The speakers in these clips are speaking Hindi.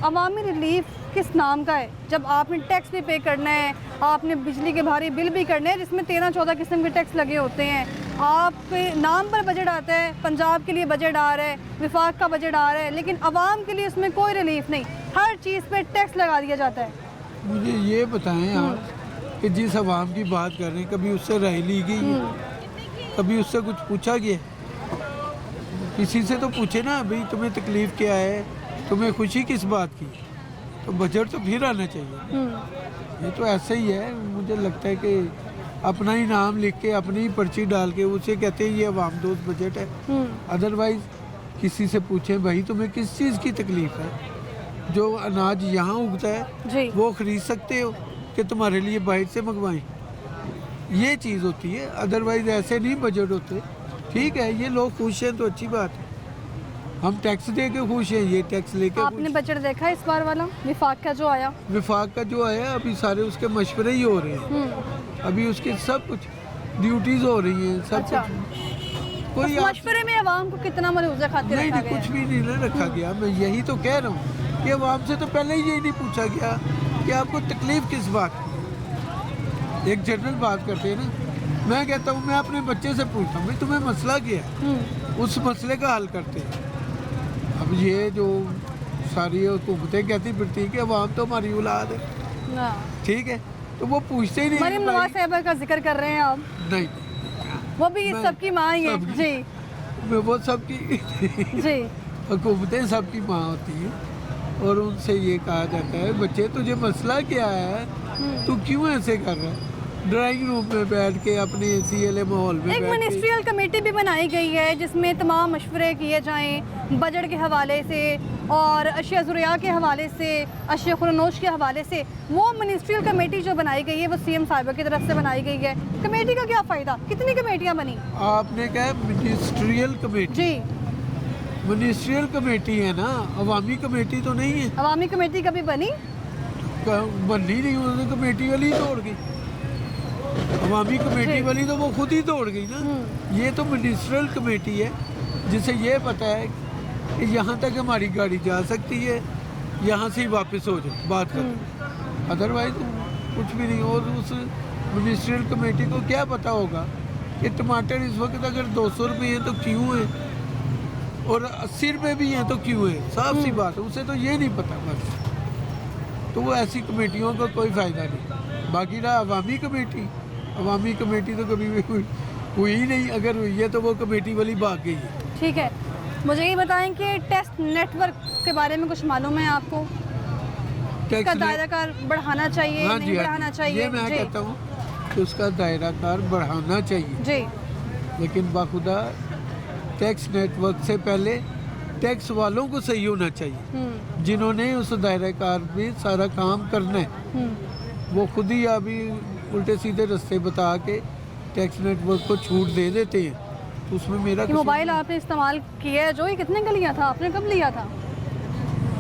अवामी रिलीफ किस नाम का है जब आपने टैक्स भी पे करना है, आपने बिजली के भारी बिल भी करने हैं जिसमें 13-14 किस्म के टैक्स लगे होते हैं, आपके नाम पर बजट आता है, पंजाब के लिए बजट आ रहा है, विफाक का बजट आ रहा है, लेकिन आवाम के लिए उसमें कोई रिलीफ नहीं, हर चीज़ पे टैक्स लगा दिया जाता है। मुझे ये बताएं आप कि जिस आवाम की बात कर रहे हैं कभी उससे राय ली गई है? कभी उससे कुछ पूछा गया? किसी से तो पूछे ना भाई तुम्हें तकलीफ़ क्या है, तुम्हें खुशी किस बात की, तो बजट तो फिर आना चाहिए। ये तो ऐसे ही है, मुझे लगता है कि अपना ही नाम लिख के अपनी ही पर्ची डाल के उसे कहते हैं ये अवाम दोस्त बजट है। अदरवाइज़ किसी से पूछें भाई तुम्हें किस चीज़ की तकलीफ़ है, जो अनाज यहाँ उगता है वो ख़रीद सकते हो कि तुम्हारे लिए बाहर से मंगवाएं, ये चीज़ होती है। अदरवाइज़ ऐसे नहीं बजट होते। ठीक है, ये लोग खुश हैं तो अच्छी बात है, हम टैक्स दे के खुश हैं, ये टैक्स लेके आपने बजट देखा इस बार वाला विफाक का जो आया? विफाक का जो आया अभी सारे उसके मशवरे ही हो रहे हैं, अभी उसके सब कुछ ड्यूटीज़ हो रही हैं, सब अच्छा। कुछ। कोई मशवरे में आवाम को कितना मलूजा खाते नहीं, रखा गया? कुछ भी नहीं रखा गया। मैं यही तो कह रहा हूँ कि आवाम से तो पहले ही यही नहीं पूछा गया कि आपको तकलीफ़ किस बात की। एक जनरल बात करते हैं ना, मैं कहता हूँ मैं अपने बच्चे से पूछता हूँ भाई तुम्हें मसला क्या है, उस मसले का हल करते हैं। अब ये जो सारी हुकूमतें कहती फिरती हैं कि अवाम तो हमारी औलाद है, ठीक है, तो वो पूछते ही नहीं। मरीम नवाज साहिबा का जिक्र कर रहे हैं आप? नहीं, वो भी सबकी माँ ही है जी। वो सबकी जी, हुकूमतें सबकी माँ होती हैं और उनसे ये कहा जाता है बच्चे तुझे मसला क्या है, तू क्यों ऐसे कर रहा है। ड्राइंग रूम में बैठ के अपने सीएलए माहौल में एक मिनिस्ट्रियल कमेटी भी बनाई गई है जिसमें तमाम मशवरे किए जाएं बजट के हवाले से और अशिया ज़ुरिया के हवाले से, अशिया खुरनोश के हवाले से। वो मिनिस्ट्रियल कमेटी जो बनाई गई है वो सीएम साहिबा की तरफ से बनाई गई है। कमेटी का क्या फ़ायदा, कितनी कमेटियाँ बनी? आपने कहा मिनिस्ट्रियल कमेटी? जी, मिनिस्ट्रियल कमेटी है ना, अवामी कमेटी तो नहीं है। अवामी कमेटी कभी बनी? बननी नहीं, उन्होंने कमेटी वाली ही तोड़ गई। अवामी कमेटी वाली तो वो खुद ही तोड़ गई ना। ये तो मिनिस्ट्रियल कमेटी है जिसे ये पता है कि यहाँ तक हमारी गाड़ी जा सकती है, यहाँ से ही वापस हो जाए, बात कर। अदरवाइज कुछ भी नहीं। और उस मिनिस्ट्रियल कमेटी को क्या पता होगा कि टमाटर इस वक्त अगर 200 रुपये हैं तो क्यों है, और 80 रुपये भी हैं तो क्यों है, साफ सी बात है, उसे तो ये नहीं पता बस। तो वो ऐसी कमेटियों का कोई फ़ायदा नहीं। बाकी रहा अवामी कमेटी तो कभी भी हुई ही नहीं, अगर हुई है तो वो कमेटी वाली भाग गई है। ठीक है, मुझे ये बताएं कि टेस्ट नेटवर्क के बारे में कुछ मालूम है आपको? इसका दायरा कार बढ़ाना चाहिए, नहीं बढ़ाना चाहिए? ये मैं कहता हूँ कि उसका दायरा कार बढ़ाना चाहिए जी, लेकिन बाखुदा टैक्स नेटवर्क से पहले टैक्स वालों को सही होना चाहिए, जिन्होंने उस दायरा कार में सारा काम करना है। वो खुद ही अभी उल्टे सीधे रास्ते बता के टैक्स नेटवर्क को छूट दे देते हैं, तो उसमें मेरा मोबाइल आपने इस्तेमाल किया है जो, ये कितने का लिया था आपने, कब लिया था?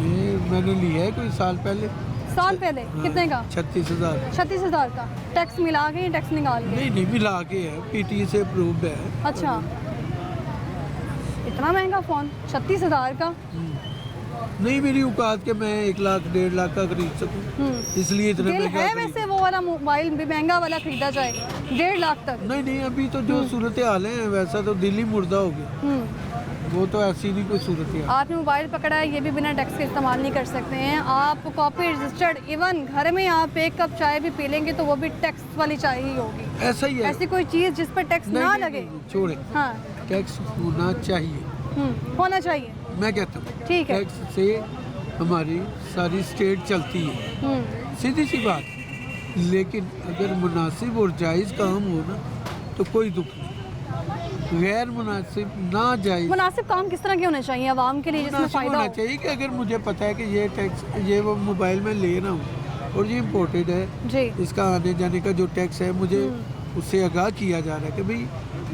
ये मैंने लिया है कोई साल पहले। साल पहले? हाँ, कितने का? 36,000। 36,000 का? टैक्स मिला के, टैक्स निकाल के? नहीं मिला के है, पीटी से अप्रूव्ड है। अच्छा, इतना महंगा फ़ोन 36,000 का? नहीं, मेरी औकात के मैं 1 लाख 1.5 लाख का खरीद सकूं, इसलिए इतना महंगा है। वैसे वो वाला मोबाइल भी महंगा वाला खरीदा जाए 1.5 लाख तक? नहीं, अभी तो जो सूरत हाल है वैसा तो दिल ही मुर्दा हो गया। वो तो ऐसी नहीं कोई सूरत हाल। आपने मोबाइल पकड़ा है, ये भी बिना टैक्स के इस्तेमाल नहीं कर सकते हैं आप, कॉपी रजिस्टर्ड। इवन घर में आप 1 कप चाय भी पी लेंगे तो वो भी टैक्स वाली चाय ही होगी। ऐसा ही है, ऐसी कोई चीज़ जिस पर टैक्स ना लगे? छोड़े, हाँ, टैक्स होना चाहिए, होना चाहिए, मैं कहता हूँ। ठीक है, टैक्स से हमारी सारी स्टेट चलती है, सीधी सी बात। लेकिन अगर मुनासिब और जायज़ काम हो ना तो कोई दुख नहीं, गैर मुनासिब ना जायज़। मुनासिब काम किस तरह के होने चाहिए आवाम के लिए जिसमें फ़ायदा होना चाहिए कि अगर मुझे पता है कि ये टैक्स, ये वो मोबाइल में ले रहा हूँ और ये इम्पोर्टेड है जी, इसका आने जाने का जो टैक्स है मुझे उससे आगाह किया जा रहा है कि भाई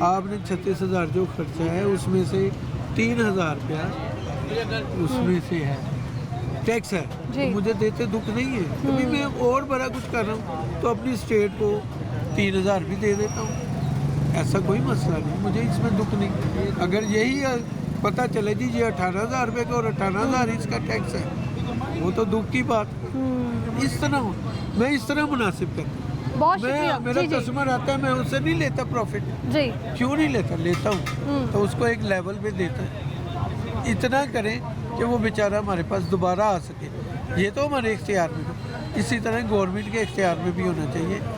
आपने 36,000 जो खर्चा है उसमें से 3,000 रुपया उसमें से है टैक्स है, तो मुझे देते दुख नहीं है। कभी मैं और बड़ा कुछ कर रहा हूँ तो अपनी स्टेट को 3,000 भी दे देता हूँ, ऐसा कोई मसला नहीं, मुझे इसमें दुख नहीं। अगर यही पता चले जी ये 18,000 रुपये का और 18,000 इसका टैक्स है वो तो दुख की बात। इस तरह मैं इस तरह मुनासिब करता हूँ। बहुत मैं शुक्रिया। मेरा जी जी कस्टमर आता है, मैं उससे नहीं लेता प्रॉफिट। जी। क्यों नहीं लेता? लेता हूँ तो उसको एक लेवल पे देता है। इतना करें कि वो बेचारा हमारे पास दोबारा आ सके। ये तो हमारे इख्तियार में हो, इसी तरह गवर्नमेंट के इख्तियार में भी होना चाहिए